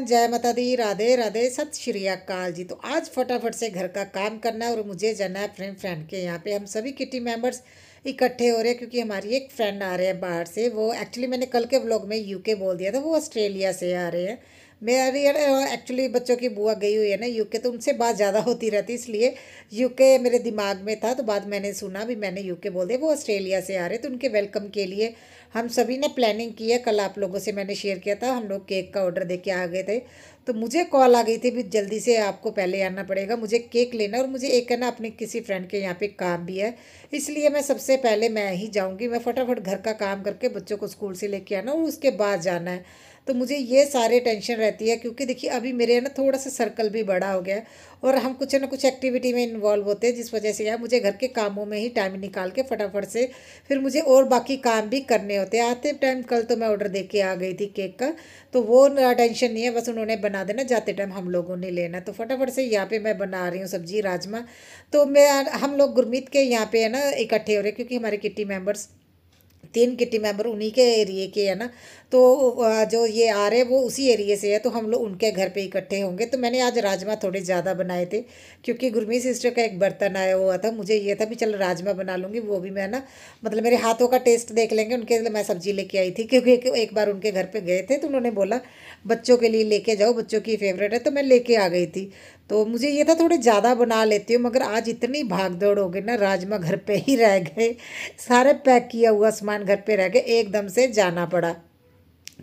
जय माता दी, राधे राधे, सत श्री अकाल जी। तो आज फटाफट से घर का काम करना है और मुझे जाना है फ्रेंड के यहाँ पे। हम सभी किटी मेंबर्स इकट्ठे हो रहे हैं क्योंकि हमारी एक फ्रेंड आ रहे हैं बाहर से। वो एक्चुअली मैंने कल के व्लॉग में यूके बोल दिया था, वो ऑस्ट्रेलिया से आ रहे हैं। मेरी एक्चुअली बच्चों की बुआ गई हुई है ना यूके, तो उनसे बात ज़्यादा होती रहती, इसलिए यूके मेरे दिमाग में था। तो बाद मैंने सुना भी, मैंने यूके बोल दिया, वो ऑस्ट्रेलिया से आ रहे। तो उनके वेलकम के लिए हम सभी ने प्लानिंग की है। कल आप लोगों से मैंने शेयर किया था, हम लोग केक का ऑर्डर दे के आ गए थे। तो मुझे कॉल आ गई थी भी जल्दी से आपको पहले आना पड़ेगा, मुझे केक लेना, और मुझे एक है ना अपने किसी फ्रेंड के यहाँ पे काम भी है, इसलिए मैं सबसे पहले मैं ही जाऊँगी। मैं फटाफट घर का काम करके बच्चों को स्कूल से लेके आना और उसके बाद जाना है। तो मुझे ये सारे टेंशन रहती है क्योंकि देखिए अभी मेरे ना थोड़ा सा सर्कल भी बड़ा हो गया है और हम कुछ ना कुछ एक्टिविटी में इन्वॉल्व होते हैं, जिस वजह से यार मुझे घर के कामों में ही टाइम निकाल के फटाफट से फिर मुझे और बाकी काम भी करने होते हैं। आते टाइम कल तो मैं ऑर्डर दे के आ गई थी केक का, तो वो टेंशन नहीं है, बस उन्होंने बना देना, जाते टाइम हम लोगों ने लेना। तो फटाफट से यहाँ पे मैं बना रही हूँ सब्जी राजमा। तो मैं हम लोग गुरमीत के यहाँ पे है ना इकट्ठे हो रहे हैं क्योंकि हमारे किट्टी मेंबर्स 3 किटी मेंबर उन्हीं के एरिए के है ना। तो जो ये आ रहे हैं वो उसी एरिए से है, तो हम लोग उनके घर पे इकट्ठे होंगे। तो मैंने आज राजमा थोड़े ज़्यादा बनाए थे क्योंकि गुरमीत सिस्टर का एक बर्तन आया हुआ था। मुझे ये था भी चल राजमा बना लूँगी, वो भी मैं ना मतलब मेरे हाथों का टेस्ट देख लेंगे। उनके लिए मैं सब्ज़ी लेके आई थी क्योंकि एक बार उनके घर पे गए थे तो उन्होंने बोला बच्चों के लिए लेके जाओ, बच्चों की फेवरेट है, तो मैं लेके आ गई थी। तो मुझे ये था थोड़े ज़्यादा बना लेती हूँ, मगर आज इतनी भाग दौड़ हो गई ना, राजमा घर पे ही रह गए, सारे पैक किया हुआ सामान घर पे रह गए, एकदम से जाना पड़ा।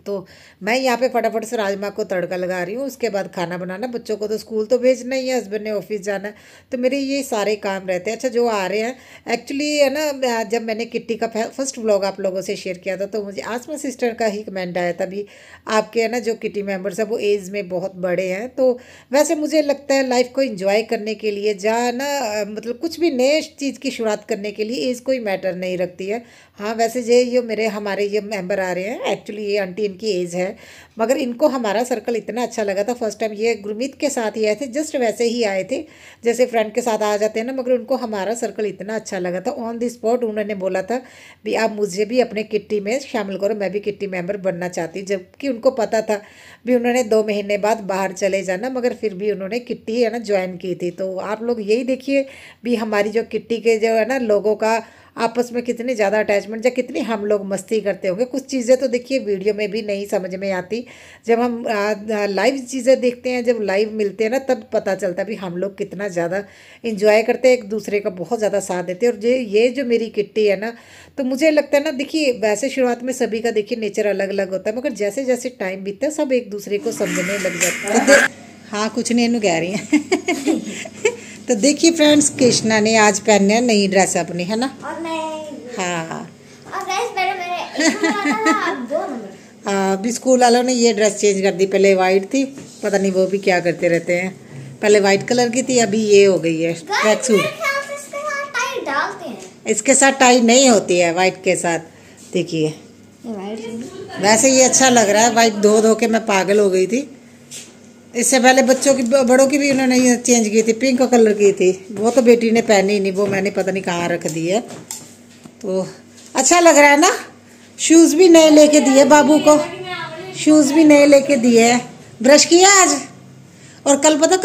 तो मैं यहाँ पे फटाफट से राजमा को तड़का लगा रही हूँ, उसके बाद खाना बनाना, बच्चों को तो स्कूल तो भेजना ही है, हस्बैंड ने ऑफिस जाना है, तो मेरे ये सारे काम रहते हैं। अच्छा जो आ रहे हैं एक्चुअली है ना, जब मैंने किट्टी का फर्स्ट व्लॉग आप लोगों से शेयर किया था तो मुझे आसमा सिस्टर का ही कमेंट आया था भी आपके है ना जो किटी मेंबर्स हैं वो एज में बहुत बड़े हैं। तो वैसे मुझे लगता है लाइफ को इंजॉय करने के लिए जहाँ ना मतलब कुछ भी नए चीज़ की शुरुआत करने के लिए एज कोई मैटर नहीं रखती है। हाँ वैसे ये मेरे हमारे ये मेंबर आ रहे हैं, एक्चुअली ये आंटी इनकी एज है, मगर इनको हमारा सर्कल इतना अच्छा लगा था। फर्स्ट टाइम ये गुरमीत के साथ ही आए थे, जस्ट वैसे ही आए थे जैसे फ्रेंड के साथ आ जाते हैं ना, मगर उनको हमारा सर्कल इतना अच्छा लगा था। ऑन द स्पॉट उन्होंने बोला था भी आप मुझे भी अपने किट्टी में शामिल करो, मैं भी किट्टी मेंबर बनना चाहती, जबकि उनको पता था भी उन्होंने 2 महीने बाद बाहर चले जाना, मगर फिर भी उन्होंने किट्टी है ना ज्वाइन की थी। तो आप लोग यही देखिए भी हमारी जो किट्टी के जो है ना लोगों का आपस में कितनी ज़्यादा अटैचमेंट या कितनी हम लोग मस्ती करते होंगे। कुछ चीज़ें तो देखिए वीडियो में भी नहीं समझ में आती, जब हम लाइव चीज़ें देखते हैं, जब लाइव मिलते हैं ना, तब पता चलता है भी हम लोग कितना ज़्यादा इंजॉय करते हैं, एक दूसरे का बहुत ज़्यादा साथ देते हैं। और ये जो मेरी किट्टी है ना, तो मुझे लगता है ना, देखिए वैसे शुरुआत में सभी का देखिए नेचर अलग अलग होता है, मगर जैसे जैसे टाइम बीतता है सब एक दूसरे को समझने लग जाता है। हाँ कुछ नहीं इन्हों कह रही हैं तो देखिए फ्रेंड्स, कृष्णा ने आज पहने नई ड्रेस अपनी, है ना। और मैं हाँ और गाइस मेरे स्कूल वाला था 2 नंबर। हाँ अभी स्कूल वालों ने ये ड्रेस चेंज कर दी, पहले वाइट थी, पता नहीं वो भी क्या करते रहते हैं, पहले वाइट कलर की थी, अभी ये हो गई है ट्रैक सूट। इसके साथ टाई नहीं होती है वाइट के साथ, देखिए वैसे ये अच्छा लग रहा है। वाइट धो धो के मैं पागल हो गई थी। इससे पहले बच्चों की बड़ों की भी उन्होंने चेंज की थी, पिंक कलर की थी, वो तो बेटी ने पहनी नहीं, वो मैंने पता नहीं कहाँ रख दी है। तो अच्छा लग रहा है ना। शूज़ भी नए लेके दिए बाबू को, शूज़ भी नए लेके दिए है। ब्रश किया आज। और कल पता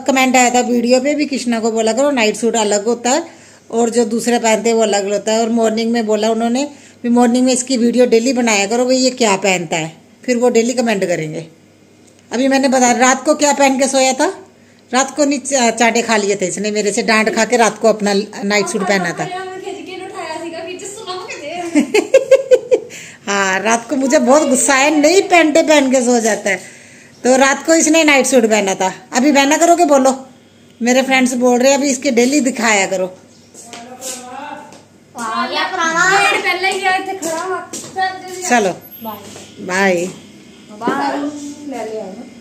कमेंट आया था वीडियो पे भी, कृष्णा को बोला करो नाइट सूट अलग होता है और जो दूसरे पहनते हैं वो अलग होता है। और मॉर्निंग में बोला उन्होंने भी मॉर्निंग में इसकी वीडियो डेली बनाया करो भाई, ये क्या पहनता है, फिर वो डेली कमेंट करेंगे। अभी मैंने बताया रात को क्या पहन के सोया था, रात को नहीं चाटे खा लिए थे इसने मेरे से, डांट खा के रात को अपना नाइट सूट पहना था। हाँ रात को मुझे बहुत गुस्सा है, नहीं पहनते पहन के सो जाता है, तो रात को इसने नाइट सूट पहना था। अभी पहना करोगे बोलो, मेरे फ्रेंड्स बोल रहे हैं अभी इसके डेली दिखाया करो। चलो बाय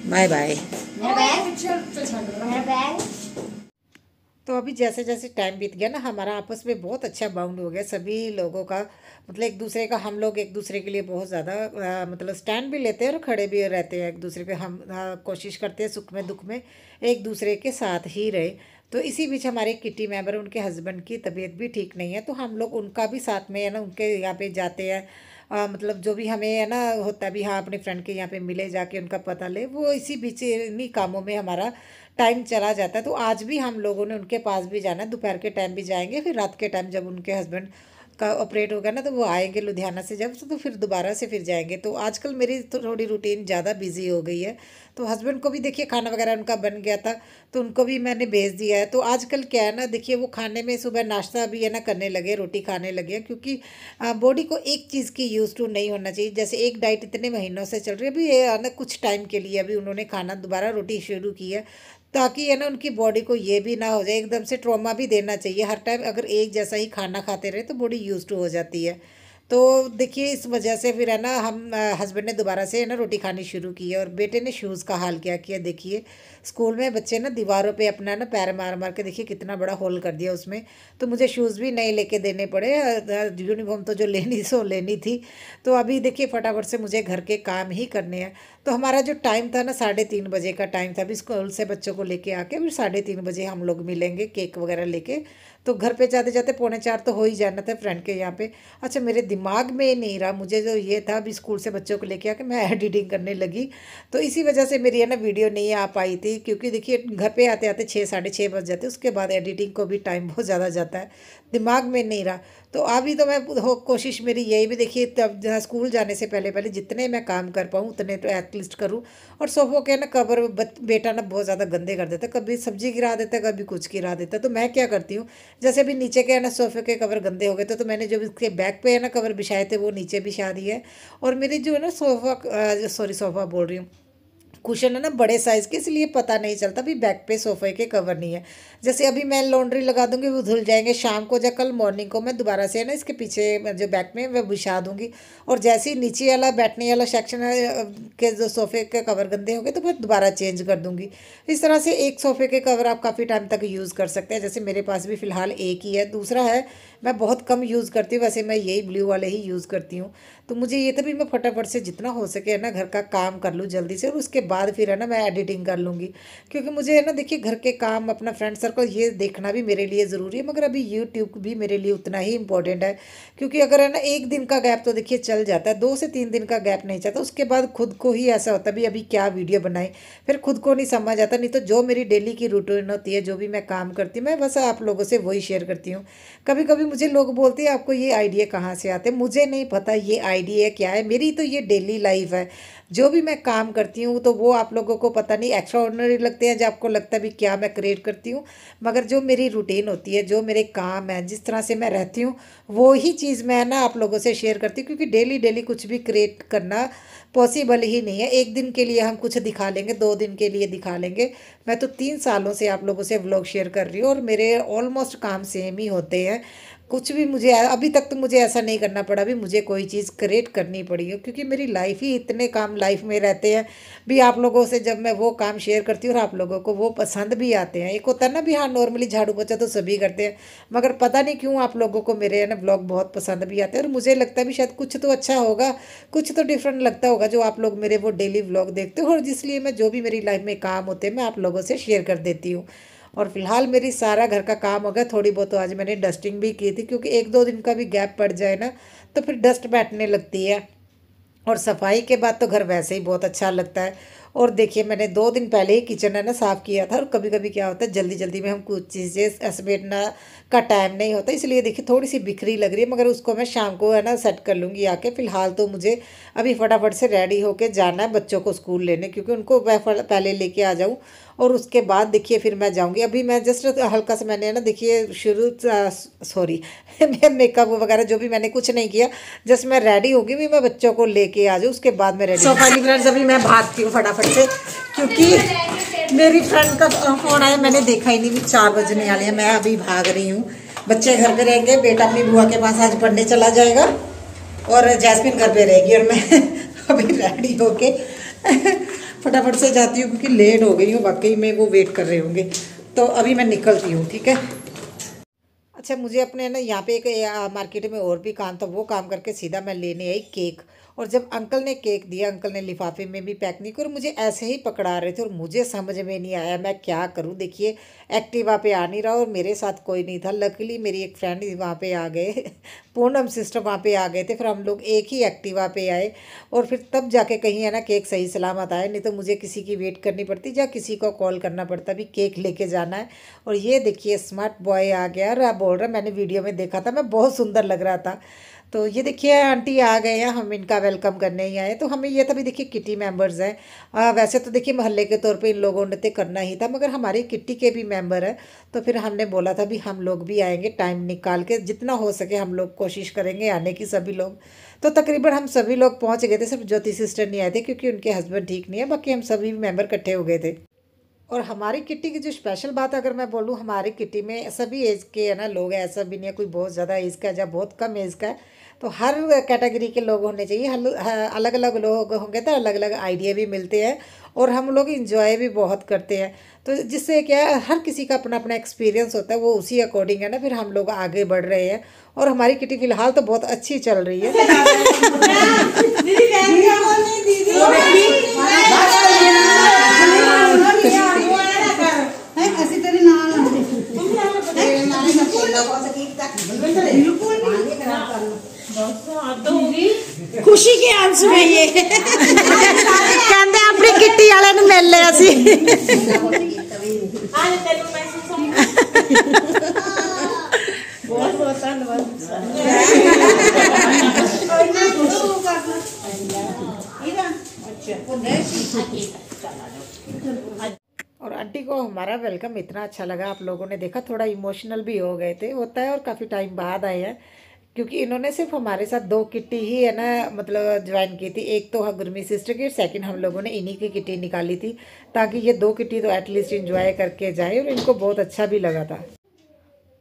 बाय बाय। तो अभी जैसे जैसे टाइम बीत गया ना, हमारा आपस में बहुत अच्छा बाउंड हो गया सभी लोगों का, मतलब एक दूसरे का, हम लोग एक दूसरे के लिए बहुत ज़्यादा मतलब स्टैंड भी लेते हैं और खड़े भी रहते हैं एक दूसरे पे। हम कोशिश करते हैं सुख में दुख में एक दूसरे के साथ ही रहे। तो इसी बीच हमारे किटी मेंबर, उनके हस्बैंड की तबीयत भी ठीक नहीं है, तो हम लोग उनका भी साथ में है ना, उनके यहाँ पे जाते हैं मतलब जो भी हमें है ना होता है भी, हाँ अपने फ्रेंड के यहाँ पे मिले, जाके उनका पता ले, वो इसी बीच इन्हीं कामों में हमारा टाइम चला जाता है। तो आज भी हम लोगों ने उनके पास भी जाना है, दोपहर के टाइम भी जाएंगे, फिर रात के टाइम जब उनके हस्बैंड का ऑपरेट होगा ना तो वो आएंगे लुधियाना से जब, तो फिर दोबारा से फिर जाएंगे। तो आजकल मेरी तो थोड़ी रूटीन ज़्यादा बिजी हो गई है। तो हस्बैंड को भी देखिए खाना वगैरह उनका बन गया था, तो उनको भी मैंने भेज दिया है। तो आजकल क्या है ना, देखिए वो खाने में सुबह नाश्ता भी है ना करने लगे, रोटी खाने लगे, क्योंकि बॉडी को एक चीज़ की यूज़ टू नहीं होना चाहिए। जैसे एक डाइट इतने महीनों से चल रही है, अभी ये है ना कुछ टाइम के लिए अभी उन्होंने खाना दोबारा रोटी शुरू की है, ताकि है ना उनकी बॉडी को ये भी ना हो जाए, एकदम से ट्रॉमा भी देना चाहिए। हर टाइम अगर एक जैसा ही खाना खाते रहे तो बॉडी यूज टू हो जाती है। तो देखिए इस वजह से फिर है ना हम हस्बैंड ने दोबारा से है ना रोटी खानी शुरू की है। और बेटे ने शूज़ का हाल क्या किया देखिए, स्कूल में बच्चे ना दीवारों पे अपना ना पैर मार मार के देखिए कितना बड़ा होल कर दिया उसमें। तो मुझे शूज़ भी नए लेके देने पड़े, यूनिफॉर्म तो जो लेनी सो लेनी थी। तो अभी देखिए फटाफट से मुझे घर के काम ही करने हैं। तो हमारा जो टाइम था ना 3:30 बजे का टाइम था, अभी स्कूल से बच्चों को लेके आके फिर 3:30 बजे हम लोग मिलेंगे केक वगैरह लेके। तो घर पे जाते जाते 3:45 तो हो ही जाना था फ्रेंड के यहाँ पे। अच्छा मेरे दिमाग में नहीं रहा, मुझे जो ये था अभी स्कूल से बच्चों को लेके आके मैं एडिटिंग करने लगी, तो इसी वजह से मेरी है ना वीडियो नहीं आ पाई थी। क्योंकि देखिए घर पे आते आते 6 6:30 बज जाते, उसके बाद एडिटिंग को भी टाइम बहुत ज़्यादा जाता है, दिमाग में नहीं रहा। तो अभी तो मैं कोशिश मेरी यही भी देखिए, तब जहाँ स्कूल जाने से पहले पहले जितने मैं काम कर पाऊँ उतने तो एटलीस्ट करूँ। और सोफों के ना कवर बेटा ना बहुत ज़्यादा गंदे कर देता है, कभी सब्जी गिरा देता है, कभी कुछ गिरा देता है। तो मैं क्या करती हूँ, जैसे अभी नीचे के है ना सोफे के कवर गंदे हो गए थे, तो मैंने जो इसके बैक पे है ना कवर बिछाए थे वो नीचे बिछा दिए है। और मेरी जो है ना सोफ़ा बोल रही हूँ, कुशन है ना बड़े साइज़ के, इसलिए पता नहीं चलता भी बैक पे सोफे के कवर नहीं है। जैसे अभी मैं लॉन्ड्री लगा दूंगी वो धुल जाएंगे, शाम को या कल मॉर्निंग को मैं दोबारा से है ना इसके पीछे जो बैक में मैं बिछा दूंगी। और जैसे ही नीचे वाला बैठने वाला सेक्शन है के जो सोफ़े के कवर गंदे हो गए तो मैं दोबारा चेंज कर दूंगी। इस तरह से एक सोफ़े के कवर आप काफ़ी टाइम तक यूज़ कर सकते हैं। जैसे मेरे पास भी फ़िलहाल एक ही है, दूसरा है मैं बहुत कम यूज़ करती हूँ, वैसे मैं यही ब्लू वाले ही यूज़ करती हूँ। तो मुझे ये था भी मैं फटाफट से जितना हो सके है ना घर का काम कर लूँ जल्दी से, और उसके बाद फिर है ना मैं एडिटिंग कर लूँगी। क्योंकि मुझे है ना देखिए घर के काम, अपना फ्रेंड सर्कल ये देखना भी मेरे लिए ज़रूरी है, मगर अभी यूट्यूब भी मेरे लिए उतना ही इंपॉर्टेंट है। क्योंकि अगर है ना एक दिन का गैप तो देखिए चल जाता है, 2 से 3 दिन का गैप नहीं चाहता, उसके बाद खुद को ही ऐसा होता है भी अभी क्या वीडियो बनाए, फिर खुद को नहीं समझ आता। नहीं तो जो मेरी डेली की रूटीन होती है, जो भी मैं काम करती हूँ, मैं बस आप लोगों से वही शेयर करती हूँ। कभी कभी मुझे लोग बोलते हैं आपको ये आइडिया कहाँ से आते हैं, मुझे नहीं पता ये आइडिया क्या है, मेरी तो ये डेली लाइफ है। जो भी मैं काम करती हूँ तो वो आप लोगों को पता नहीं एक्स्ट्रा ऑर्डिनरी लगते हैं, जो आपको लगता है भी क्या मैं क्रिएट करती हूँ, मगर जो मेरी रूटीन होती है, जो मेरे काम है, जिस तरह से मैं रहती हूँ, वो ही चीज़ मैं ना आप लोगों से शेयर करती हूँ। क्योंकि डेली डेली कुछ भी क्रिएट करना पॉसिबल ही नहीं है। एक दिन के लिए हम कुछ दिखा लेंगे, 2 दिन के लिए दिखा लेंगे। मैं तो 3 सालों से आप लोगों से व्लॉग शेयर कर रही हूँ और मेरे ऑलमोस्ट काम सेम ही होते हैं। कुछ भी मुझे अभी तक तो मुझे ऐसा नहीं करना पड़ा भी मुझे कोई चीज़ क्रिएट करनी पड़ी हो, क्योंकि मेरी लाइफ ही इतने काम लाइफ में रहते हैं भी। आप लोगों से जब मैं वो काम शेयर करती हूँ और आप लोगों को वो पसंद भी आते हैं, एक होता है ना भी हाँ नॉर्मली झाड़ू पोछा तो सभी करते हैं, मगर पता नहीं क्यों आप लोगों को मेरे है ना ब्लॉग बहुत पसंद भी आते हैं। और मुझे लगता है भी शायद कुछ तो अच्छा होगा, कुछ तो डिफरेंट लगता होगा जो आप लोग मेरे वो डेली व्लॉग देखते हो, और इसलिए मैं जो भी मेरी लाइफ में काम होते हैं मैं आप लोगों से शेयर कर देती हूँ। और फिलहाल मेरी सारा घर का काम हो गया, थोड़ी बहुत तो आज मैंने डस्टिंग भी की थी, क्योंकि 1-2 दिन का भी गैप पड़ जाए ना तो फिर डस्ट बैठने लगती है। और सफाई के बाद तो घर वैसे ही बहुत अच्छा लगता है। और देखिए मैंने 2 दिन पहले ही किचन है ना साफ़ किया था। और कभी कभी क्या होता है जल्दी जल्दी में हम कुछ चीज़ें समेटना का टाइम नहीं होता, इसलिए देखिए थोड़ी सी बिखरी लग रही है, मगर उसको मैं शाम को है ना सेट कर लूँगी आके। फ़िलहाल तो मुझे अभी फटाफट से रेडी होके जाना है बच्चों को स्कूल लेने, क्योंकि उनको मैं पहले लेके आ जाऊँ और उसके बाद देखिए फिर मैं जाऊँगी। अभी मैं जस्ट हल्का सा मैंने ना देखिए सॉरी मैं मेकअप वगैरह जो भी मैंने कुछ नहीं किया, जस्ट मैं रेडी होगी भी मैं बच्चों को लेके आ जाऊँ, उसके बाद मैं रेडी। सो फाइनली फ्रेंड्स अभी मैं भागती हूँ फटाफट से, क्योंकि मेरी फ्रेंड का फोन आया, मैंने देखा ही नहीं भी 4 बजने वाले हैं। मैं अभी भाग रही हूँ, बच्चे घर पे रहेंगे, बेटा अपनी बुआ के पास आज पढ़ने चला जाएगा और जैस्मिन घर पे रहेगी, और मैं अभी रेडी होके फटाफट से जाती हूँ क्योंकि लेट हो गई हूँ, वाकई में वो वेट कर रहे होंगे। तो अभी मैं निकलती हूँ, ठीक है। अच्छा, मुझे अपने ना यहाँ पे एक मार्केट में और भी काम था, वो काम करके सीधा मैं लेने आई केक। और जब अंकल ने केक दिया, अंकल ने लिफाफे में भी पैक नहीं किया और मुझे ऐसे ही पकड़ा रहे थे और मुझे समझ में नहीं आया मैं क्या करूँ। देखिए एक्टिवा पे आ नहीं रहा और मेरे साथ कोई नहीं था। लकीली मेरी एक फ्रेंड वहाँ पे आ गए पूनम सिस्टर वहाँ पे आ गए थे, फिर हम लोग एक ही एक्टिवा पे आए और फिर तब जाके कहीं है ना केक सही सलामत आए, नहीं तो मुझे किसी की वेट करनी पड़ती या किसी को कॉल करना पड़ता भी केक लेके जाना है। और ये देखिए स्मार्ट बॉय आ गया और आप बोल रहे मैंने वीडियो में देखा था, मैं बहुत सुंदर लग रहा था। तो ये देखिए आंटी आ गए हैं, हम इनका वेलकम करने ही आए। तो हमें ये तभी देखिए किटी मेंबर्स हैं। वैसे तो देखिए मोहल्ले के तौर पे इन लोगों ने तो करना ही था, मगर हमारी किटी के भी मेंबर हैं तो फिर हमने बोला था भी हम लोग भी आएंगे, टाइम निकाल के जितना हो सके हम लोग कोशिश करेंगे आने की सभी लोग। तो तकरीबन हम सभी लोग पहुँच गए थे, सिर्फ ज्योति सिस्टर नहीं आए थे क्योंकि उनके हस्बैंड ठीक नहीं है, बाकी हम सभी मेंबर इकट्ठे हो गए थे। और हमारी किट्टी की जो स्पेशल बात अगर मैं बोलूँ, हमारी किट्टी में सभी एज के है ना लोग हैं, ऐसा भी नहीं है कोई बहुत ज़्यादा एज का है या बहुत कम एज का है। तो हर कैटेगरी के लोग होने चाहिए, अलग अलग लोग होंगे तो अलग अलग आइडिया भी मिलते हैं और हम लोग इंजॉय भी बहुत करते हैं। तो जिससे क्या है हर किसी का अपना अपना एक्सपीरियंस होता है, वो उसी अकॉर्डिंग है ना फिर हम लोग आगे बढ़ रहे हैं। और हमारी किटी फिलहाल तो बहुत अच्छी चल रही है। खुशी के आंसू है ये कहते अपनी किट्टी वाले ने मिल लिया सी। बहुत बहुत धन्यवाद। और आंटी को हमारा वेलकम इतना अच्छा लगा, आप लोगों ने देखा, थोड़ा इमोशनल भी हो गए थे, होता है और काफ़ी टाइम बाद आए हैं क्योंकि इन्होंने सिर्फ हमारे साथ 2 किट्टी ही है ना मतलब ज्वाइन की थी। एक तो गुरमी सिस्टर की, सेकंड हम लोगों ने इन्हीं की किट्टी निकाली थी ताकि ये 2 किट्टी तो एटलीस्ट इंजॉय करके जाए और इनको बहुत अच्छा भी लगा था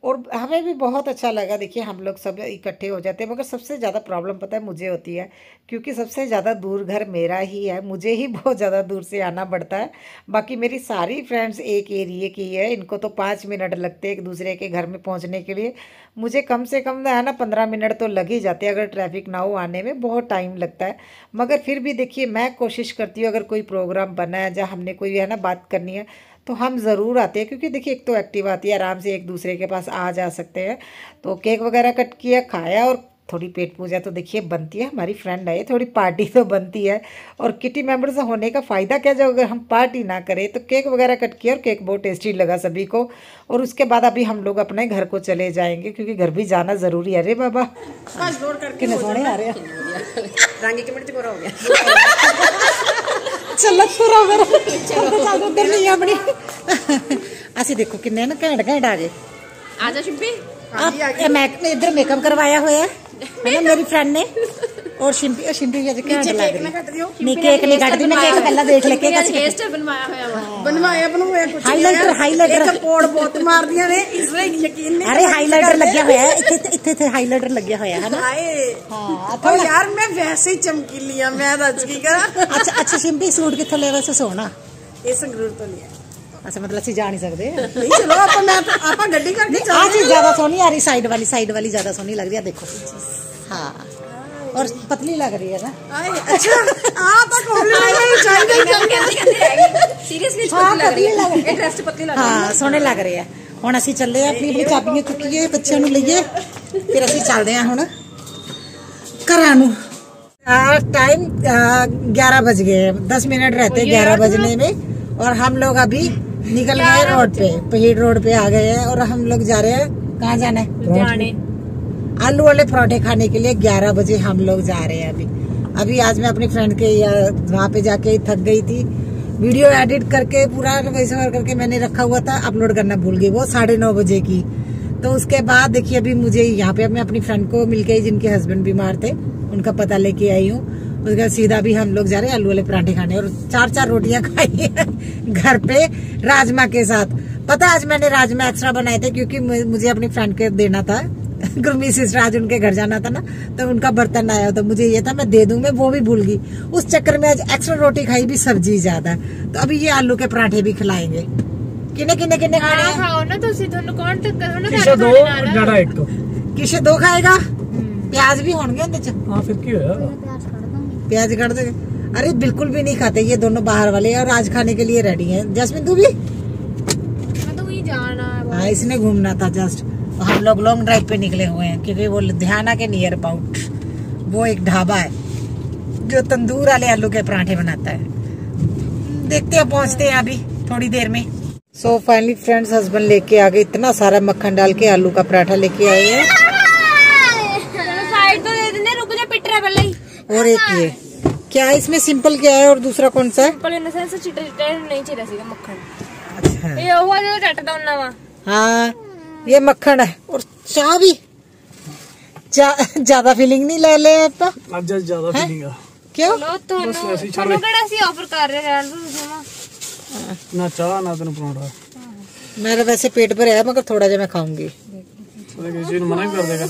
और हमें भी बहुत अच्छा लगा। देखिए हम लोग सब इकट्ठे हो जाते हैं, मगर सबसे ज़्यादा प्रॉब्लम पता है मुझे होती है क्योंकि सबसे ज़्यादा दूर घर मेरा ही है, मुझे ही बहुत ज़्यादा दूर से आना पड़ता है। बाकी मेरी सारी फ्रेंड्स एक एरिए की है, इनको तो 5 मिनट लगते हैं एक दूसरे के घर में पहुंचने के लिए। मुझे कम से कम है ना 15 मिनट तो लग ही जाते हैं, अगर ट्रैफिक ना हो आने में बहुत टाइम लगता है। मगर फिर भी देखिए मैं कोशिश करती हूँ अगर कोई प्रोग्राम बना है जहाँ हमने कोई है ना बात करनी है तो हम ज़रूर आते हैं क्योंकि देखिए एक तो एक्टिव आती है, आराम से एक दूसरे के पास आ जा सकते हैं। तो केक वगैरह कट किया, खाया और थोड़ी पेट पूजा तो देखिए बनती है, हमारी फ्रेंड है थोड़ी पार्टी तो बनती है। और किटी मेंबर्स होने का फ़ायदा क्या, जब अगर हम पार्टी ना करें तो केक वगैरह कट किया और केक बहुत टेस्टी लगा सभी को। और उसके बाद अभी हम लोग अपने घर को चले जाएंगे क्योंकि घर भी जाना ज़रूरी है। अरे बाबा कितने सोने आ रहे हैं, चलो उधर नहीं अपनी असि देखो किन्ने ना घैंट घैंट आ गए। आजा शिंपी, मैं इधर मेकअप करवाया हुआ है ना मेरी फ्रेंड ने और शिंपी भी घैंट लग रही। नहीं केक नहीं काट दी, मैं केक पहला देख ले केक हेयर स्टाइल बनवाया होया बनवाया कुछ हाईलाइटर कोड बहुत मार दिया ने इसलिए यकीन नहीं। अरे हाईलाइटर लग्या होया है, इथे हाईलाइटर लग्या होया है ना। हां तो यार मैं वैसे ही चमकीली आ, मैं रज की करा। अच्छा शिंपी सूट किथों ले वैसे सोना ये संगरूर तो लिया। अच्छा मतलब असि जा नहीं सकते, नहीं चलो आप गड्डी करके चल। आज ज्यादा सोहनी आ रही, साइड वाली ज्यादा सोहनी लग रही है देखो। हाँ और पतली लग रही है ना। अच्छा हां तो कॉम्प्लीमेंट चाहिए सीरियसली पतली लग रही है, ये ड्रेस पतली लग रही है। हाँ सोहने लग रही है। हुण असीं चले अपनी अपनी चाबियां चुकीए बच्चों नूं लईए फिर असीं चलदे हैं हुण घरां नूं। टाइम 11 बज गए, 10 मिनट रहते 11 बजने में और हम लोग अभी निकल गए रोड पे, पहीड़ रोड पे आ गए हैं और हम लोग जा रहे हैं, कहाँ जाना है? आलू वाले पराठे खाने के लिए 11 बजे हम लोग जा रहे हैं। अभी आज मैं अपनी फ्रेंड के वहाँ पे जाके थक गई थी, वीडियो एडिट करके पूरा वैसे करके मैंने रखा हुआ था, अपलोड करना भूल गई, वो 9:30 बजे की। तो उसके बाद देखिए अभी मुझे यहाँ पे मैं अपनी फ्रेंड को मिल गई जिनके हस्बैंड बीमार थे, उनका पता लेके आई हूँ। उसके बाद सीधा भी हम लोग जा रहे हैं आलू वाले पराठे खाने और 4 रोटियां खाई घर पे राजमा के साथ। पता है आज मैंने राजमा एक्स्ट्रा बनाए थे क्योंकि मुझे अपनी फ्रेंड के देना था, गुरमी सिस्टर आज उनके घर जाना था ना, तो उनका बर्तन आया तो मुझे ये था मैं दे दूं, मैं वो भी भूल गई। उस चक्कर में आज एक्स्ट्रा रोटी खाई भी, सब्जी ज्यादा। तो अभी ये आलू के पराठे भी खिलाएंगे। किन्ने किन्ने किन्ने खाने हैं? खाओ ना तुसी दोनों कौन टक्कर हो ना किसे दो डाड़ा एक तो किसे दो खाएगा? प्याज भी होंगे उनके च हाँ फिर क्यों है प्याज काट दे। अरे बिल्कुल भी नहीं खाते ये दोनों बाहर वाले, और आज खाने के लिए रेडी हैं। जैस्मिन तू भी? मैं तो वही जाना है। हाँ इसने घूमना था जस्ट। हम लोग लॉन्ग ड्राइव पे निकले हुए हैं क्योंकि वो लुधियाना के नियर अबाउट वो एक ढाबा है जो तंदूर वाले आलू के पराठे बनाता है। देखते हैं पहुंचते हैं अभी थोड़ी देर में। सो फाइनली फ्रेंड्स हस्बैंड लेके आ गए, इतना सारा मक्खन डाल के आलू का पराठा लेके आए हैं। साइड तो दे देने, रुक जा पिट रहा पहले ही। और एक ये क्या है इसमें, सिंपल क्या है और दूसरा कौन सा है? पहले इन सेंस चिट्टे नहीं चिरा सीगा मक्खन। अच्छा ये हुआ जो टट डाउन वा। हाँ ये मक्खन है। और चाय भी ज्यादा फीलिंग नहीं ले ले आप आज ज्यादा फीलिंग है क्यों? लो तो बस वैसे ही छोड़ ਤੁਹਾਨੂੰ ਕਿਹੜਾ ਸੀ ਆਫਰ ਕਰ ਰਹੇ ਯਾਰ ना चाह ना तेन पराठा मेरा वैसे पेट भर है मगर थोड़ा जा मैं खाऊंगी। किसी मना कर देगा।